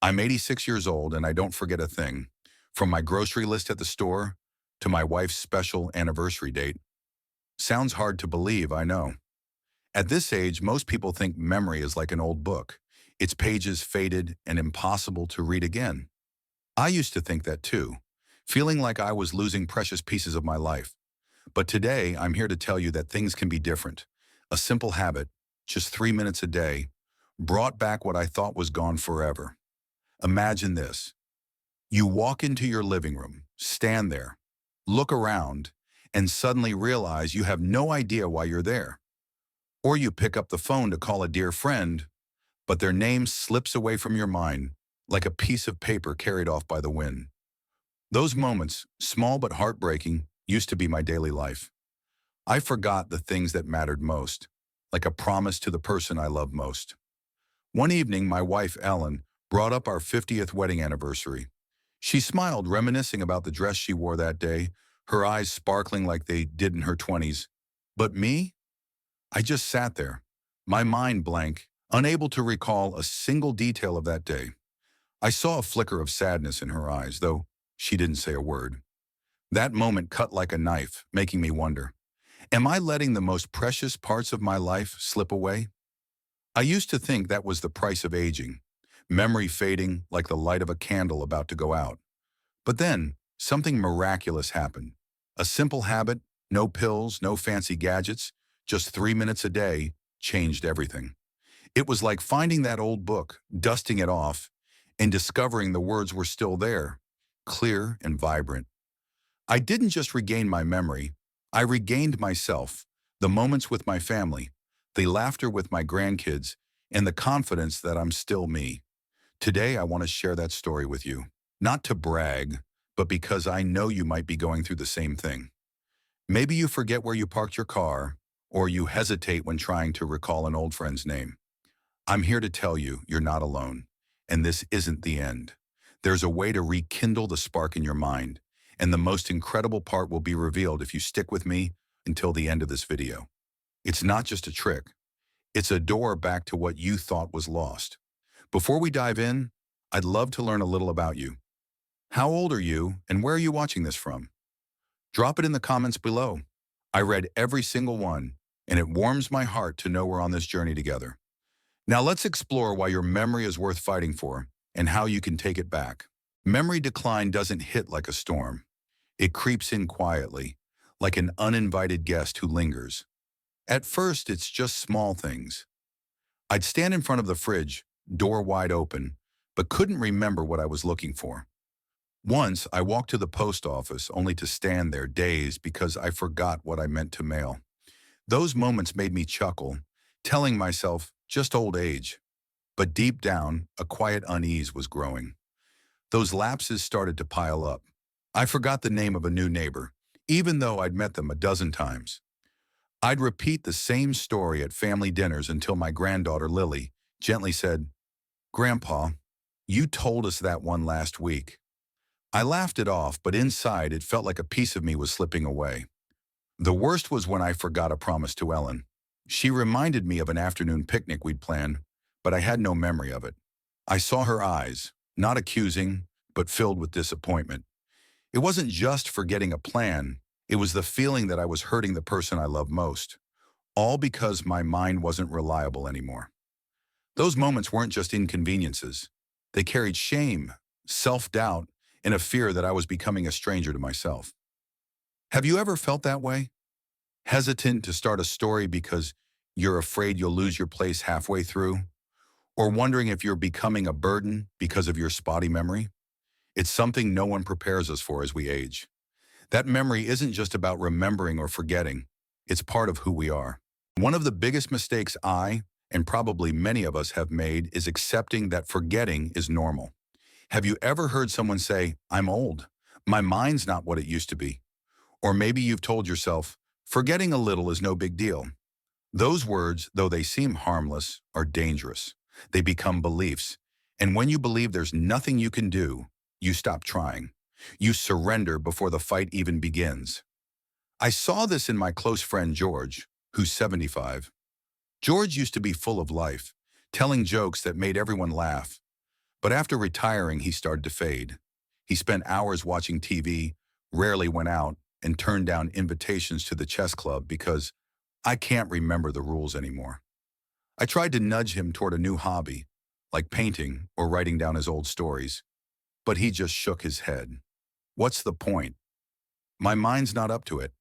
I'm 86 years old and I don't forget a thing. From my grocery list at the store to my wife's special anniversary date. Sounds hard to believe, I know. At this age, most people think memory is like an old book. Its pages faded and impossible to read again. I used to think that too, feeling like I was losing precious pieces of my life. But today, I'm here to tell you that things can be different. A simple habit, just 3 minutes a day, brought back what I thought was gone forever. Imagine this. You walk into your living room, stand there, look around, and suddenly realize you have no idea why you're there. Or you pick up the phone to call a dear friend, but their name slips away from your mind like a piece of paper carried off by the wind. Those moments, small but heartbreaking, used to be my daily life. I forgot the things that mattered most, like a promise to the person I love most. One evening, my wife, Ellen, brought up our 50th wedding anniversary. She smiled, reminiscing about the dress she wore that day, her eyes sparkling like they did in her 20s. But me? I just sat there, my mind blank, unable to recall a single detail of that day. I saw a flicker of sadness in her eyes, though she didn't say a word. That moment cut like a knife, making me wonder, am I letting the most precious parts of my life slip away? I used to think that was the price of aging, memory fading like the light of a candle about to go out. But then, something miraculous happened. A simple habit, no pills, no fancy gadgets, just 3 minutes a day, changed everything. It was like finding that old book, dusting it off, and discovering the words were still there, clear and vibrant. I didn't just regain my memory, I regained myself, the moments with my family, the laughter with my grandkids, and the confidence that I'm still me. Today, I want to share that story with you. Not to brag, but because I know you might be going through the same thing. Maybe you forget where you parked your car, or you hesitate when trying to recall an old friend's name. I'm here to tell you you're not alone, and this isn't the end. There's a way to rekindle the spark in your mind, and the most incredible part will be revealed if you stick with me until the end of this video. It's not just a trick. It's a door back to what you thought was lost. Before we dive in, I'd love to learn a little about you. How old are you, and where are you watching this from? Drop it in the comments below. I read every single one, and it warms my heart to know we're on this journey together. Now let's explore why your memory is worth fighting for and how you can take it back. Memory decline doesn't hit like a storm. It creeps in quietly, like an uninvited guest who lingers. At first, it's just small things. I'd stand in front of the fridge, door wide open, but couldn't remember what I was looking for. Once, I walked to the post office only to stand there dazed because I forgot what I meant to mail. Those moments made me chuckle, telling myself, just old age. But deep down, a quiet unease was growing. Those lapses started to pile up. I forgot the name of a new neighbor, even though I'd met them a dozen times. I'd repeat the same story at family dinners until my granddaughter, Lily, gently said, "Grandpa, you told us that one last week." I laughed it off, but inside it felt like a piece of me was slipping away. The worst was when I forgot a promise to Ellen. She reminded me of an afternoon picnic we'd planned, but I had no memory of it. I saw her eyes, not accusing, but filled with disappointment. It wasn't just forgetting a plan, it was the feeling that I was hurting the person I love most, all because my mind wasn't reliable anymore. Those moments weren't just inconveniences. They carried shame, self-doubt, and a fear that I was becoming a stranger to myself. Have you ever felt that way? Hesitant to start a story because you're afraid you'll lose your place halfway through? Or wondering if you're becoming a burden because of your spotty memory? It's something no one prepares us for as we age. That memory isn't just about remembering or forgetting. It's part of who we are. One of the biggest mistakes I, and probably many of us have made, is accepting that forgetting is normal. Have you ever heard someone say, "I'm old. My mind's not what it used to be"? Or maybe you've told yourself, "Forgetting a little is no big deal." Those words, though they seem harmless, are dangerous. They become beliefs. And when you believe there's nothing you can do, you stop trying. You surrender before the fight even begins. I saw this in my close friend George, who's 75. George used to be full of life, telling jokes that made everyone laugh. But after retiring, he started to fade. He spent hours watching TV, rarely went out, and turned down invitations to the chess club because I can't remember the rules anymore. I tried to nudge him toward a new hobby, like painting or writing down his old stories, but he just shook his head. What's the point? My mind's not up to it.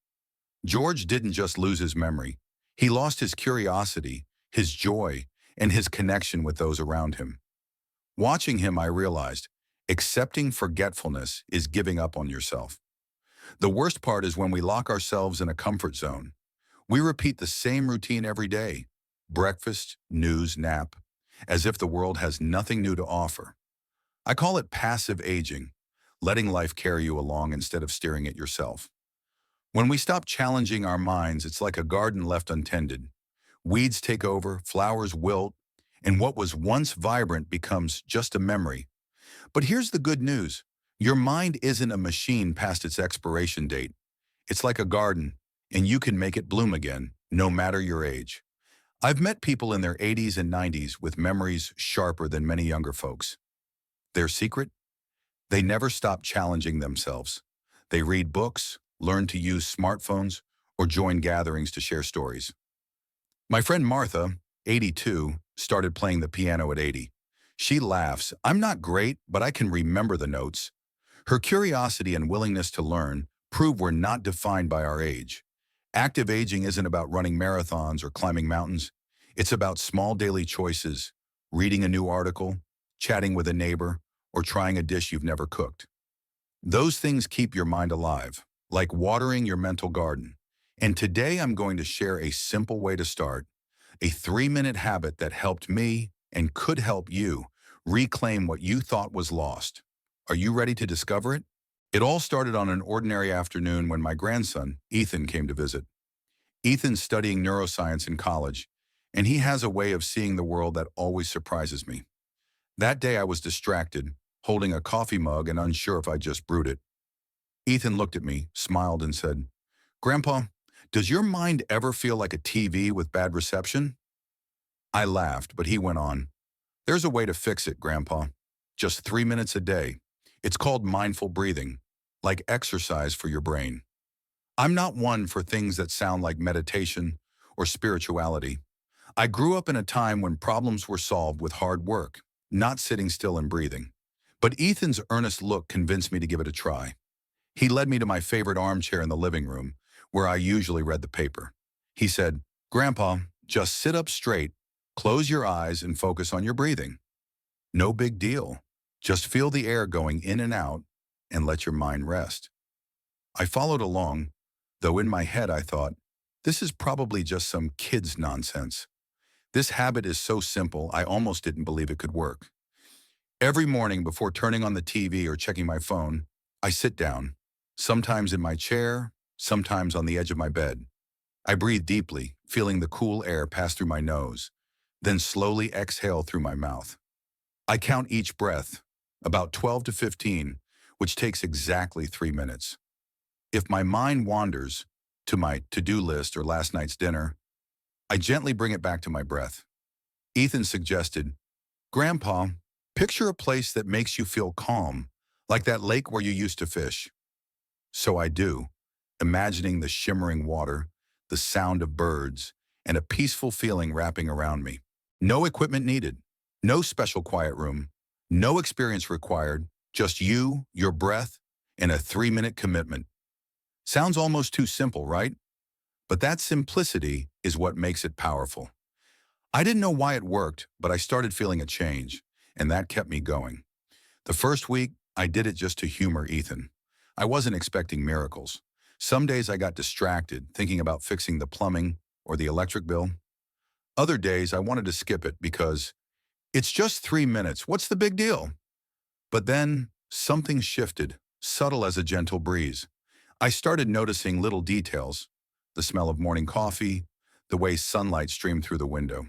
George didn't just lose his memory. He lost his curiosity, his joy, and his connection with those around him. Watching him, I realized accepting forgetfulness is giving up on yourself. The worst part is when we lock ourselves in a comfort zone. We repeat the same routine every day, breakfast, news, nap, as if the world has nothing new to offer. I call it passive aging, letting life carry you along instead of steering it yourself. When we stop challenging our minds, it's like a garden left untended. Weeds take over, flowers wilt, and what was once vibrant becomes just a memory. But here's the good news. Your mind isn't a machine past its expiration date. It's like a garden, and you can make it bloom again, no matter your age. I've met people in their 80s and 90s with memories sharper than many younger folks. Their secret? They never stop challenging themselves. They read books, learn to use smartphones, or join gatherings to share stories. My friend Martha, 82, started playing the piano at 80. She laughs, "I'm not great, but I can remember the notes." Her curiosity and willingness to learn prove we're not defined by our age. Active aging isn't about running marathons or climbing mountains. It's about small daily choices, reading a new article, chatting with a neighbor, or trying a dish you've never cooked. Those things keep your mind alive, like watering your mental garden. And today I'm going to share a simple way to start, a 3-minute habit that helped me and could help you reclaim what you thought was lost. Are you ready to discover it? It all started on an ordinary afternoon when my grandson, Ethan, came to visit. Ethan's studying neuroscience in college, and he has a way of seeing the world that always surprises me. That day I was distracted, holding a coffee mug and unsure if I just brewed it. Ethan looked at me, smiled, and said, "Grandpa, does your mind ever feel like a TV with bad reception?" I laughed, but he went on, "There's a way to fix it, Grandpa. Just 3 minutes a day. It's called mindful breathing, like exercise for your brain." I'm not one for things that sound like meditation or spirituality. I grew up in a time when problems were solved with hard work, not sitting still and breathing. But Ethan's earnest look convinced me to give it a try. He led me to my favorite armchair in the living room, where I usually read the paper. He said, "Grandpa, just sit up straight, close your eyes, and focus on your breathing. No big deal. Just feel the air going in and out and let your mind rest." I followed along, though in my head I thought, this is probably just some kid's nonsense. This habit is so simple, I almost didn't believe it could work. Every morning before turning on the TV or checking my phone, I sit down, sometimes in my chair, sometimes on the edge of my bed. I breathe deeply, feeling the cool air pass through my nose, then slowly exhale through my mouth. I count each breath, about 12 to 15, which takes exactly 3 minutes. If my mind wanders to my to-do list or last night's dinner, I gently bring it back to my breath. Ethan suggested, "Grandpa, picture a place that makes you feel calm, like that lake where you used to fish." So I do, imagining the shimmering water, the sound of birds, and a peaceful feeling wrapping around me. No equipment needed, no special quiet room, no experience required, just you, your breath, and a 3-minute commitment. Sounds almost too simple, right? But that simplicity is what makes it powerful. I didn't know why it worked, but I started feeling a change, and that kept me going. The first week, I did it just to humor Ethan. I wasn't expecting miracles. Some days I got distracted, thinking about fixing the plumbing or the electric bill. Other days I wanted to skip it because it's just 3 minutes, what's the big deal? But then something shifted, subtle as a gentle breeze. I started noticing little details, the smell of morning coffee, the way sunlight streamed through the window.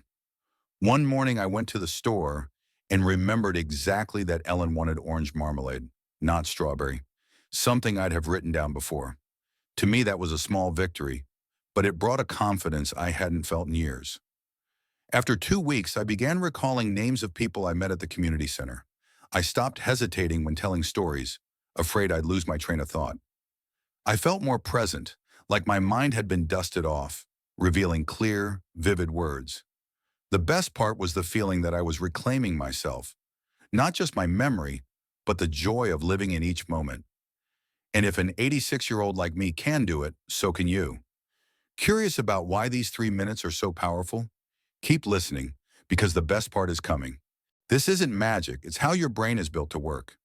One morning I went to the store and remembered exactly that Ellen wanted orange marmalade, not strawberry, something I'd have written down before. To me, that was a small victory, but it brought a confidence I hadn't felt in years. After 2 weeks, I began recalling names of people I met at the community center. I stopped hesitating when telling stories, afraid I'd lose my train of thought. I felt more present, like my mind had been dusted off, revealing clear, vivid words. The best part was the feeling that I was reclaiming myself, not just my memory, but the joy of living in each moment. And if an 86-year-old like me can do it, so can you. Curious about why these 3 minutes are so powerful? Keep listening, because the best part is coming. This isn't magic, it's how your brain is built to work.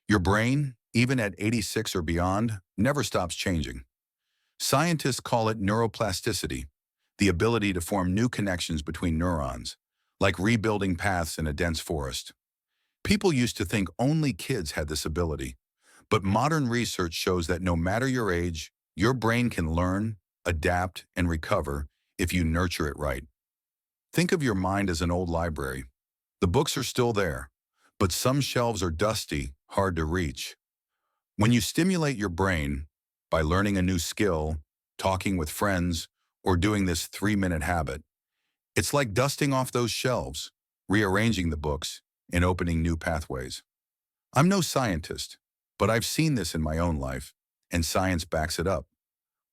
Your brain, even at 86 or beyond, never stops changing. Scientists call it neuroplasticity, the ability to form new connections between neurons, like rebuilding paths in a dense forest. People used to think only kids had this ability, but modern research shows that no matter your age, your brain can learn, adapt, and recover if you nurture it right. Think of your mind as an old library. The books are still there, but some shelves are dusty, hard to reach. When you stimulate your brain by learning a new skill, talking with friends, or doing this 3-minute habit, it's like dusting off those shelves, rearranging the books, and opening new pathways. I'm no scientist, but I've seen this in my own life, and science backs it up.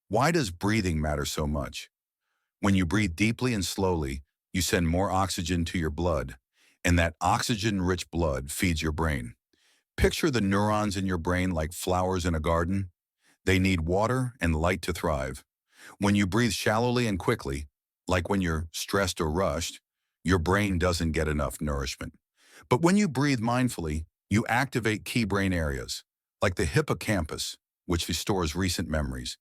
Why does breathing matter so much? When you breathe deeply and slowly, you send more oxygen to your blood, and that oxygen-rich blood feeds your brain. Picture the neurons in your brain like flowers in a garden. They need water and light to thrive. When you breathe shallowly and quickly, like when you're stressed or rushed, your brain doesn't get enough nourishment. But when you breathe mindfully, you activate key brain areas, like the hippocampus, which restores recent memories,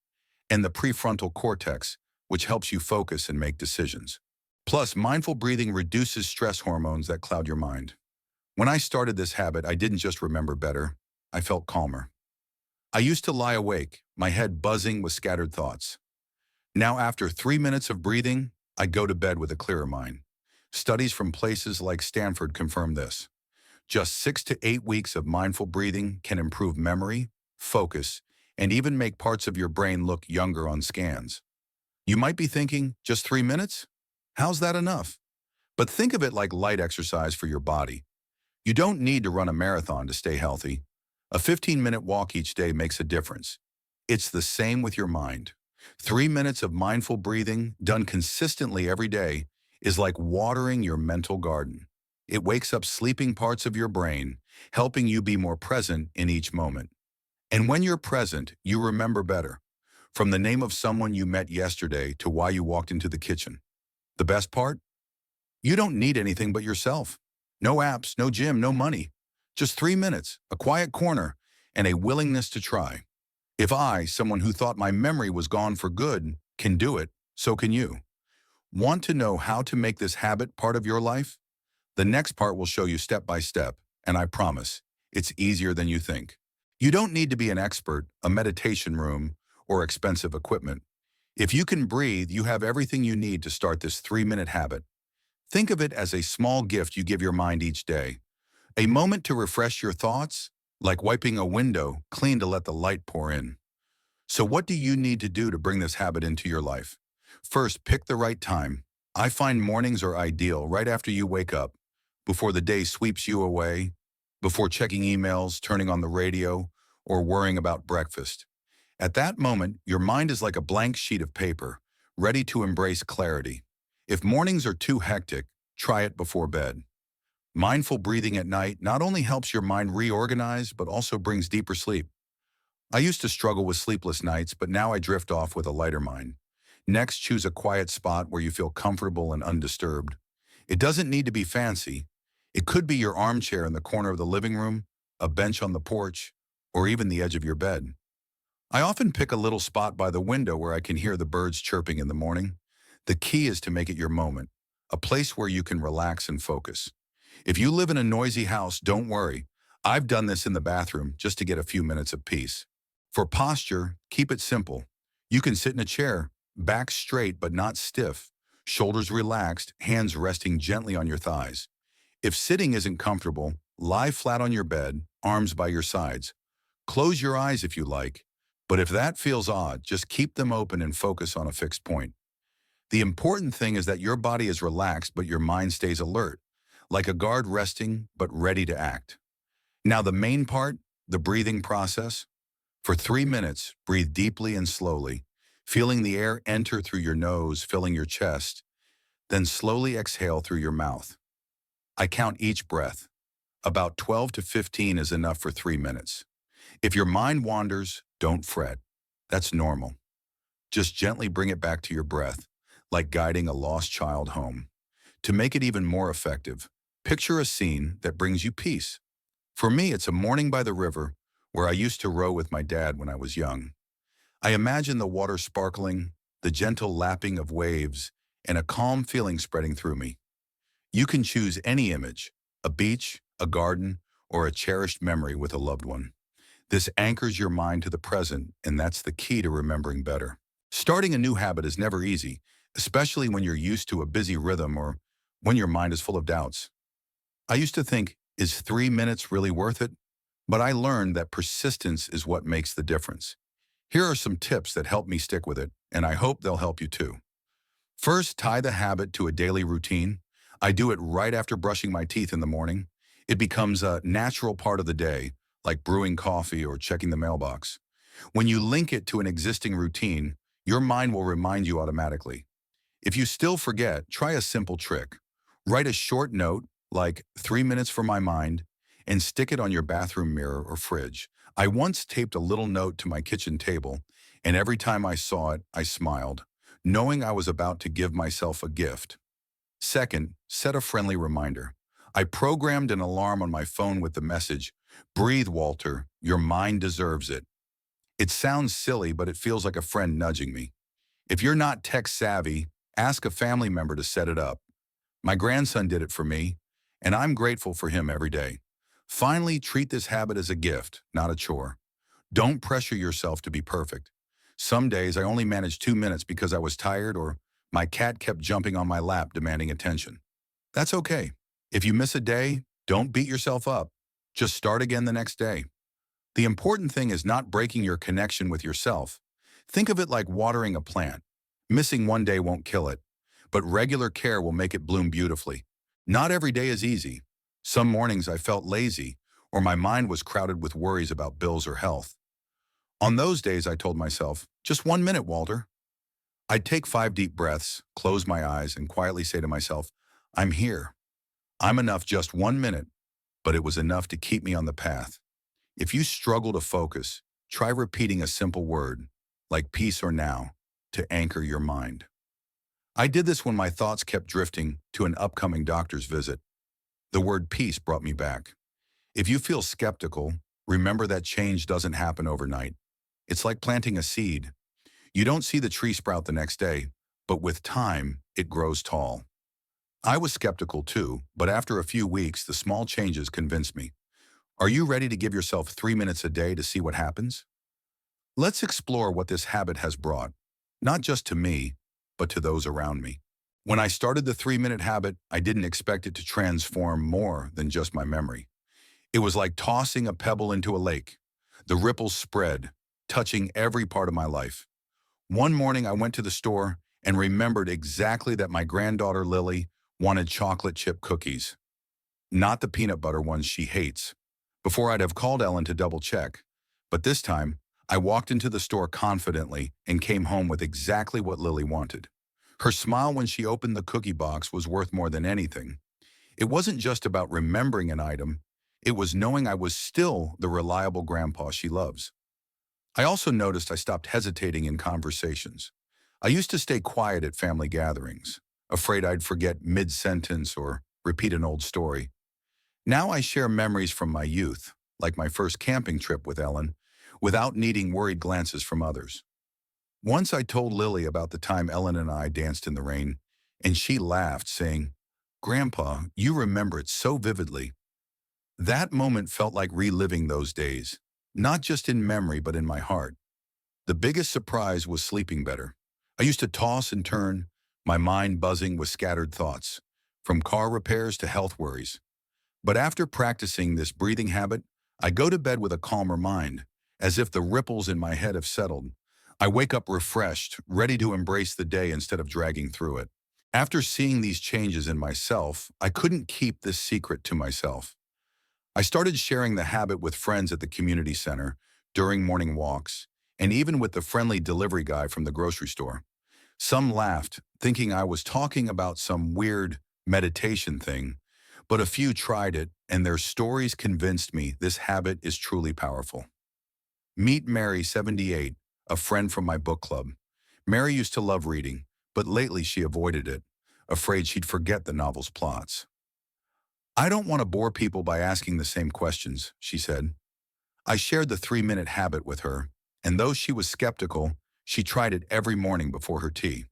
and the prefrontal cortex, which helps you focus and make decisions. Plus, mindful breathing reduces stress hormones that cloud your mind. When I started this habit, I didn't just remember better, I felt calmer. I used to lie awake, my head buzzing with scattered thoughts. Now, after 3 minutes of breathing, I go to bed with a clearer mind. Studies from places like Stanford confirm this. Just 6 to 8 weeks of mindful breathing can improve memory, focus, and even make parts of your brain look younger on scans. You might be thinking, just 3 minutes? How's that enough? But think of it like light exercise for your body. You don't need to run a marathon to stay healthy. A 15-minute walk each day makes a difference. It's the same with your mind. 3 minutes of mindful breathing, done consistently every day, is like watering your mental garden. It wakes up sleeping parts of your brain, helping you be more present in each moment. And when you're present, you remember better. From the name of someone you met yesterday to why you walked into the kitchen. The best part? You don't need anything but yourself. No apps, no gym, no money. Just 3 minutes, a quiet corner, and a willingness to try. If I, someone who thought my memory was gone for good, can do it, so can you. Want to know how to make this habit part of your life? The next part will show you step by step, and I promise, it's easier than you think. You don't need to be an expert, a meditation room, or expensive equipment. If you can breathe, you have everything you need to start this 3-minute habit. Think of it as a small gift you give your mind each day. A moment to refresh your thoughts, like wiping a window clean to let the light pour in. So what do you need to do to bring this habit into your life? First, pick the right time. I find mornings are ideal right after you wake up, before the day sweeps you away, before checking emails, turning on the radio, or worrying about breakfast. At that moment, your mind is like a blank sheet of paper, ready to embrace clarity. If mornings are too hectic, try it before bed. Mindful breathing at night not only helps your mind reorganize, but also brings deeper sleep. I used to struggle with sleepless nights, but now I drift off with a lighter mind. Next, choose a quiet spot where you feel comfortable and undisturbed. It doesn't need to be fancy. It could be your armchair in the corner of the living room, a bench on the porch, or even the edge of your bed. I often pick a little spot by the window where I can hear the birds chirping in the morning. The key is to make it your moment, a place where you can relax and focus. If you live in a noisy house, don't worry. I've done this in the bathroom just to get a few minutes of peace. For posture, keep it simple. You can sit in a chair, back straight but not stiff, shoulders relaxed, hands resting gently on your thighs. If sitting isn't comfortable, lie flat on your bed, arms by your sides. Close your eyes if you like, but if that feels odd, just keep them open and focus on a fixed point. The important thing is that your body is relaxed but your mind stays alert, like a guard resting but ready to act. Now the main part, the breathing process. For 3 minutes, breathe deeply and slowly, feeling the air enter through your nose, filling your chest, then slowly exhale through your mouth. I count each breath. About 12 to 15 is enough for 3 minutes. If your mind wanders, don't fret. That's normal. Just gently bring it back to your breath, like guiding a lost child home. To make it even more effective, picture a scene that brings you peace. For me, it's a morning by the river where I used to row with my dad when I was young. I imagine the water sparkling, the gentle lapping of waves, and a calm feeling spreading through me. You can choose any image, a beach, a garden, or a cherished memory with a loved one. This anchors your mind to the present, and that's the key to remembering better. Starting a new habit is never easy, especially when you're used to a busy rhythm or when your mind is full of doubts. I used to think, is 3 minutes really worth it? But I learned that persistence is what makes the difference. Here are some tips that help me stick with it, and I hope they'll help you too. First, tie the habit to a daily routine. I do it right after brushing my teeth in the morning. It becomes a natural part of the day, like brewing coffee or checking the mailbox. When you link it to an existing routine, your mind will remind you automatically. If you still forget, try a simple trick. Write a short note, like 3 minutes for my mind, and stick it on your bathroom mirror or fridge. I once taped a little note to my kitchen table, and every time I saw it, I smiled, knowing I was about to give myself a gift. Second, set a friendly reminder. I programmed an alarm on my phone with the message, "Breathe, Walter, your mind deserves it." It sounds silly, but it feels like a friend nudging me. If you're not tech savvy, ask a family member to set it up. My grandson did it for me, and I'm grateful for him every day. Finally, treat this habit as a gift, not a chore. Don't pressure yourself to be perfect. Some days I only managed 2 minutes because I was tired or my cat kept jumping on my lap demanding attention. That's okay. If you miss a day, don't beat yourself up. Just start again the next day. The important thing is not breaking your connection with yourself. Think of it like watering a plant. Missing one day won't kill it, but regular care will make it bloom beautifully. Not every day is easy. Some mornings I felt lazy, or my mind was crowded with worries about bills or health. On those days, I told myself, just 1 minute, Walter. I'd take 5 deep breaths, close my eyes, and quietly say to myself, I'm here. I'm enough just 1 minute, but it was enough to keep me on the path. If you struggle to focus, try repeating a simple word, like peace or now, to anchor your mind. I did this when my thoughts kept drifting to an upcoming doctor's visit. The word peace brought me back. If you feel skeptical, remember that change doesn't happen overnight. It's like planting a seed. You don't see the tree sprout the next day, but with time, it grows tall. I was skeptical too, but after a few weeks, the small changes convinced me. Are you ready to give yourself 3 minutes a day to see what happens? Let's explore what this habit has brought, not just to me, but to those around me. When I started the 3 minute habit, I didn't expect it to transform more than just my memory. It was like tossing a pebble into a lake. The ripples spread, touching every part of my life. One morning I went to the store and remembered exactly that my granddaughter Lily wanted chocolate chip cookies, not the peanut butter ones she hates. Before I'd have called Ellen to double check. But this time, I walked into the store confidently and came home with exactly what Lily wanted. Her smile when she opened the cookie box was worth more than anything. It wasn't just about remembering an item, it was knowing I was still the reliable grandpa she loves. I also noticed I stopped hesitating in conversations. I used to stay quiet at family gatherings, afraid I'd forget mid-sentence or repeat an old story. Now I share memories from my youth, like my first camping trip with Ellen, without needing worried glances from others. Once I told Lily about the time Ellen and I danced in the rain, and she laughed, saying, "Grandpa, you remember it so vividly." That moment felt like reliving those days, not just in memory but in my heart. The biggest surprise was sleeping better. I used to toss and turn, my mind buzzing with scattered thoughts, from car repairs to health worries. But after practicing this breathing habit, I go to bed with a calmer mind, as if the ripples in my head have settled. I wake up refreshed, ready to embrace the day instead of dragging through it. After seeing these changes in myself, I couldn't keep this secret to myself. I started sharing the habit with friends at the community center, during morning walks, and even with the friendly delivery guy from the grocery store. Some laughed, thinking I was talking about some weird meditation thing, but a few tried it, and their stories convinced me this habit is truly powerful. Meet Mary, 78, a friend from my book club. Mary used to love reading, but lately she avoided it, afraid she'd forget the novel's plots. I don't want to bore people by asking the same questions, she said. I shared the 3-minute habit with her, and though she was skeptical, she tried it every morning before her tea.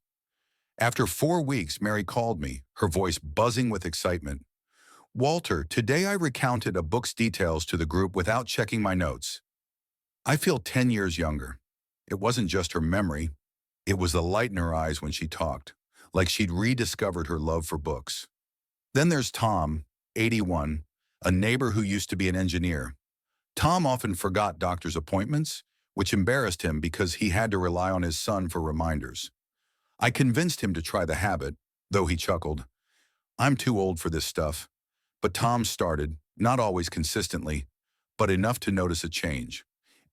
After 4 weeks, Mary called me, her voice buzzing with excitement. Walter, today I recounted a book's details to the group without checking my notes. I feel 10 years younger. It wasn't just her memory, it was the light in her eyes when she talked, like she'd rediscovered her love for books. Then there's Tom, 81, a neighbor who used to be an engineer. Tom often forgot doctor's appointments, which embarrassed him because he had to rely on his son for reminders. I convinced him to try the habit, though he chuckled. I'm too old for this stuff. But Tom started, not always consistently, but enough to notice a change.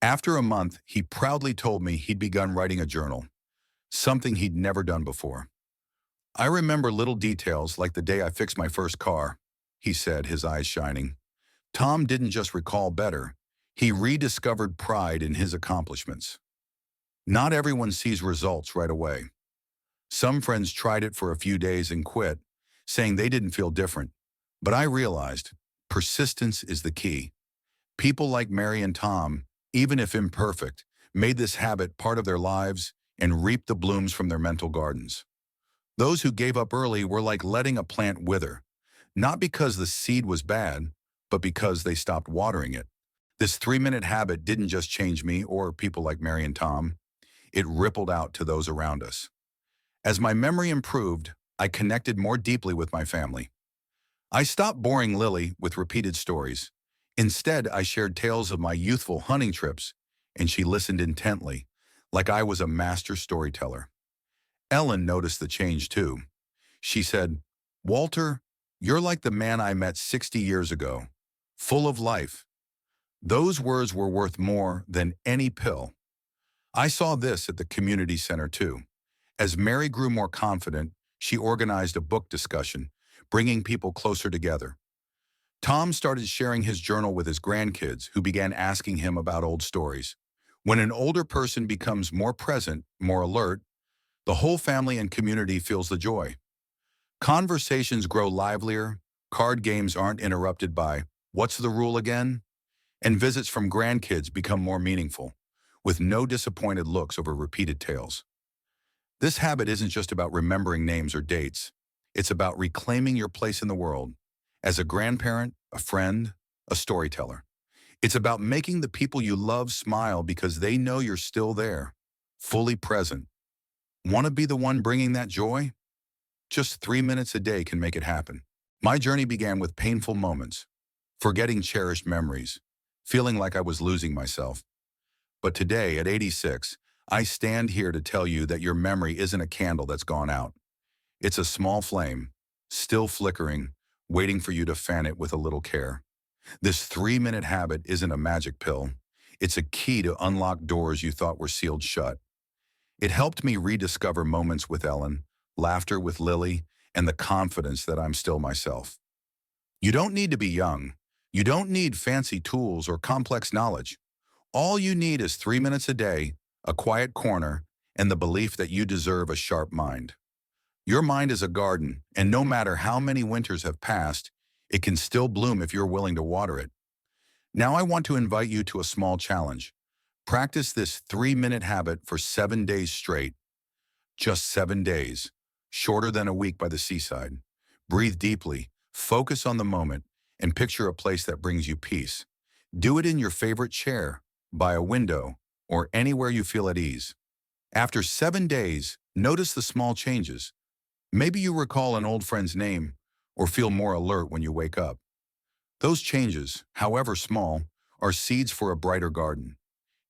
After a month, he proudly told me he'd begun writing a journal, something he'd never done before. I remember little details like the day I fixed my first car, he said, his eyes shining. Tom didn't just recall better, he rediscovered pride in his accomplishments. Not everyone sees results right away. Some friends tried it for a few days and quit, saying they didn't feel different. But I realized persistence is the key. People like Mary and Tom, even if imperfect, made this habit part of their lives and reaped the blooms from their mental gardens. Those who gave up early were like letting a plant wither, not because the seed was bad, but because they stopped watering it. This 3-minute habit didn't just change me or people like Mary and Tom. It rippled out to those around us. As my memory improved, I connected more deeply with my family. I stopped boring Lily with repeated stories. Instead, I shared tales of my youthful hunting trips, and she listened intently, like I was a master storyteller. Ellen noticed the change too. She said, Walter, you're like the man I met 60 years ago, full of life. Those words were worth more than any pill. I saw this at the community center too. As Mary grew more confident, she organized a book discussion, bringing people closer together. Tom started sharing his journal with his grandkids, who began asking him about old stories. When an older person becomes more present, more alert, the whole family and community feels the joy. Conversations grow livelier, card games aren't interrupted by, "What's the rule again?" And visits from grandkids become more meaningful, with no disappointed looks over repeated tales. This habit isn't just about remembering names or dates. It's about reclaiming your place in the world as a grandparent, a friend, a storyteller. It's about making the people you love smile because they know you're still there, fully present. Want to be the one bringing that joy? Just 3 minutes a day can make it happen. My journey began with painful moments, forgetting cherished memories, feeling like I was losing myself. But today, at 86, I stand here to tell you that your memory isn't a candle that's gone out. It's a small flame, still flickering, waiting for you to fan it with a little care. This 3-minute habit isn't a magic pill. It's a key to unlock doors you thought were sealed shut. It helped me rediscover moments with Ellen, laughter with Lily, and the confidence that I'm still myself. You don't need to be young. You don't need fancy tools or complex knowledge. All you need is 3 minutes a day, a quiet corner, and the belief that you deserve a sharp mind. Your mind is a garden, and no matter how many winters have passed, it can still bloom if you're willing to water it. Now I want to invite you to a small challenge. Practice this 3-minute habit for 7 days straight. Just 7 days, shorter than a week by the seaside. Breathe deeply, focus on the moment, and picture a place that brings you peace. Do it in your favorite chair, by a window, or anywhere you feel at ease. After 7 days, notice the small changes. Maybe you recall an old friend's name or feel more alert when you wake up. Those changes, however small, are seeds for a brighter garden.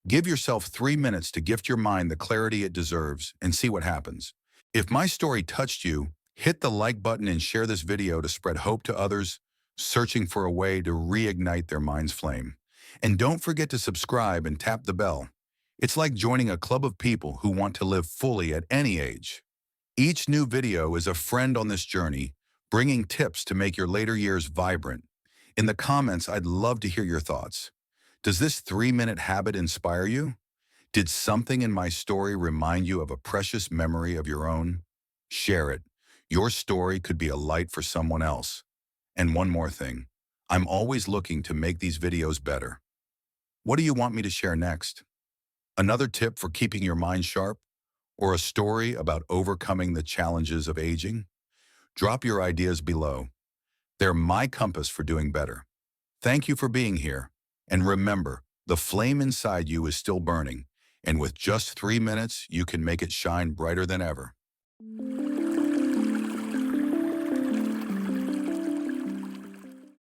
Give yourself 3 minutes to gift your mind the clarity it deserves and see what happens. If my story touched you, hit the like button and share this video to spread hope to others searching for a way to reignite their mind's flame. And don't forget to subscribe and tap the bell. It's like joining a club of people who want to live fully at any age. Each new video is a friend on this journey, bringing tips to make your later years vibrant. In the comments, I'd love to hear your thoughts. Does this 3-minute habit inspire you? Did something in my story remind you of a precious memory of your own? Share it. Your story could be a light for someone else. And one more thing, I'm always looking to make these videos better. What do you want me to share next? Another tip for keeping your mind sharp? Or a story about overcoming the challenges of aging? Drop your ideas below. They're my compass for doing better. Thank you for being here. And remember, the flame inside you is still burning, and with just 3 minutes, you can make it shine brighter than ever.